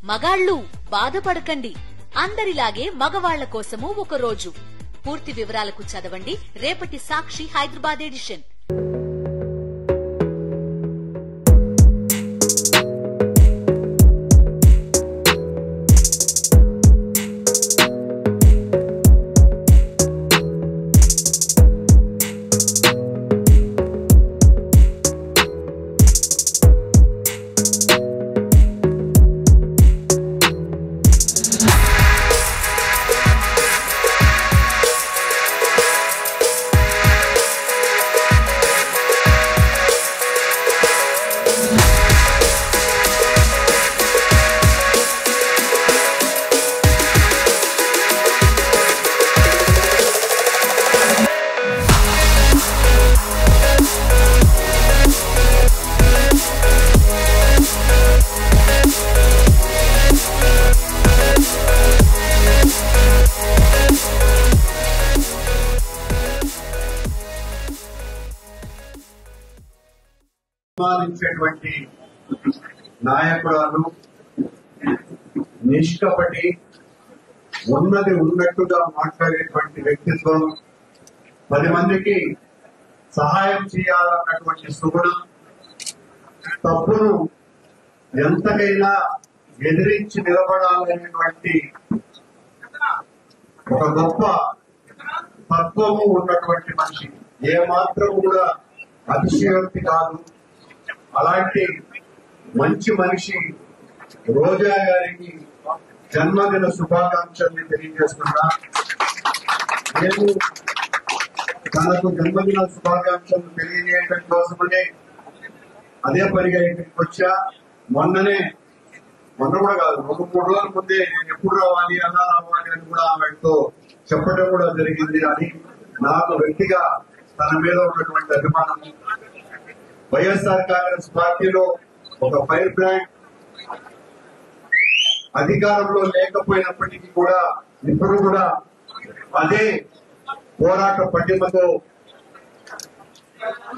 మగాళ్ళు బాధపడకండి, అందరిలాగే మగవాళ్ల కోసము ఒక రోజు. పూర్తి వివరాలకు చదవండి రేపటి సాక్షి హైదరాబాద్ ఎడిషన్. అభిమానించేటువంటి నాయకురాలు, నిష్కపటి, ఉన్నది ఉన్నట్టుగా మాట్లాడేటువంటి వ్యక్తిత్వం, 10 మందికి సహాయం చేయాలన్నటువంటి సుగుణం, తప్పును ఎంతకైనా ఎదిరించి నిలబడాలనేటువంటి ఒక గొప్ప తత్వము ఉన్నటువంటి మనిషి. ఏ మాత్రం కూడా అతిశయోక్తి కాదు. అలాంటి మంచి మనిషి రోజా గారికి జన్మదిన శుభాకాంక్షల్ని తెలియజేస్తున్నా. నేను తనకు జన్మదిన శుభాకాంక్షలు తెలియజేయడం కోసమనే అదే పనిగా ఇక్కడికి వచ్చా. మొన్న కూడా కాదు, 2-3 రోజుల ముందే నేను ఎప్పుడు రావాలి, ఎలా రావాలి అని కూడా ఆమెతో చెప్పడం కూడా జరిగింది. అని నాకు వ్యక్తిగా తన మీద ఉన్నటువంటి అభిమానం. వైఎస్ఆర్ కాంగ్రెస్ పార్టీలో ఒక ఫైర్ బ్రాండ్, అధికారంలో లేకపోయినప్పటికీ కూడా ఇప్పుడు కూడా అదే పోరాట పటిమతో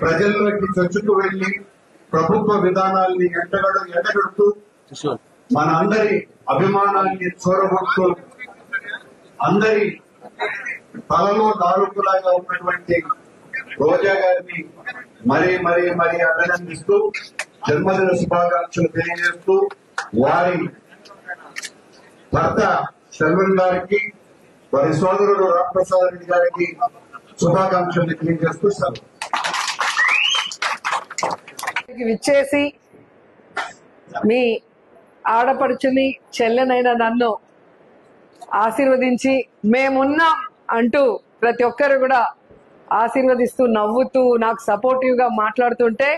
ప్రజల్లోకి చొచ్చుకు వెళ్లి ప్రభుత్వ విధానాల్ని ఎండగడుతూ మన అందరి అభిమానాన్ని చూరగొడుతూ అందరి తలలో దారుకులాగా ఉన్నటువంటి రోజా గారిని మరీ అభినందిస్తూ జన్మదిన శుభాకాంక్షలు తెలియజేస్తూ వారి భర్త శర్మన్ గారికి, వారి సోదరుడు రామప్రసాద్ రెడ్డి గారికి శుభాకాంక్షలు తెలియజేస్తూ విచ్చేసి మీ ఆడపడుచుని చెల్లెనైన నన్ను ఆశీర్వదించి మేమున్నాం అంటూ ప్రతి ఒక్కరు కూడా ఆశీర్వదిస్తూ నవ్వుతూ నాకు సపోర్టివ్ గా మాట్లాడుతుంటే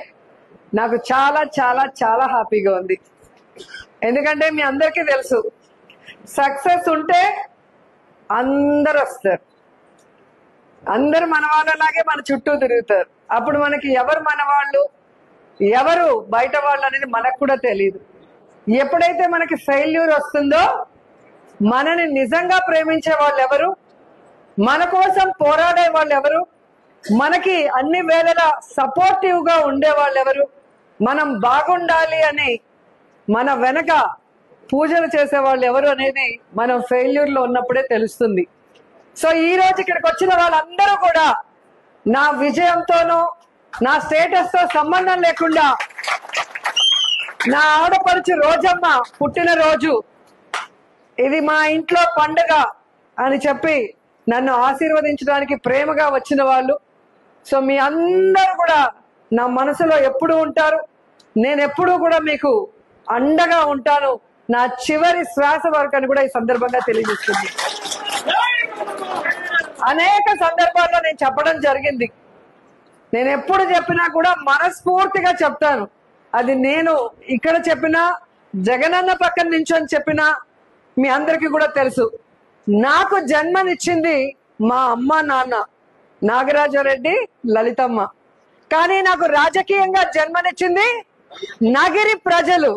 నాకు చాలా చాలా చాలా హ్యాపీగా ఉంది. ఎందుకంటే మీ అందరికీ తెలుసు, సక్సెస్ ఉంటే అందరు వస్తారు, అందరు మన వాళ్ళలాగే మన చుట్టూ తిరుగుతారు. అప్పుడు మనకి ఎవరు మన వాళ్ళు, ఎవరు బయట వాళ్ళు అనేది మనకు కూడా తెలియదు. ఎప్పుడైతే మనకి ఫెయిల్యూర్ వస్తుందో మనని నిజంగా ప్రేమించే వాళ్ళు ఎవరు, మన కోసం పోరాడే వాళ్ళు ఎవరు, మనకి అన్ని వేళలా సపోర్టివ్ గా ఉండే వాళ్ళు ఎవరు, మనం బాగుండాలి అని మన వెనక పూజలు చేసే వాళ్ళు ఎవరు అనేది మనం ఫెయిల్యూర్ లో ఉన్నప్పుడే తెలుస్తుంది. సో ఈ రోజు ఇక్కడికి వచ్చిన వాళ్ళందరూ కూడా నా విజయంతోనో నా స్టేటస్ తో సంబంధం లేకుండా నా ఆడపడుచు రోజమ్మ పుట్టినరోజు, ఇది మా ఇంట్లో పండుగ అని చెప్పి నన్ను ఆశీర్వదించడానికి ప్రేమగా వచ్చిన వాళ్ళు. సో మీ అందరూ కూడా నా మనసులో ఎప్పుడు ఉంటారు. నేను ఎప్పుడూ కూడా మీకు అండగా ఉంటాను, నా చివరి శ్వాస వరకు అని కూడా ఈ సందర్భంగా తెలియజేస్తుంది. అనేక సందర్భాల్లో నేను చెప్పడం జరిగింది. నేను ఎప్పుడు చెప్పినా కూడా మనస్ఫూర్తిగా చెప్తాను. అది నేను ఇక్కడ చెప్పినా, జగనన్న పక్కన నించొని చెప్పినా మీ అందరికీ కూడా తెలుసు. నాకు జన్మనిచ్చింది మా అమ్మ నాన్న నాగరాజరెడ్డి, లలితమ్మ. కానీ నాకు రాజకీయంగా జన్మనిచ్చింది నగిరి ప్రజలు.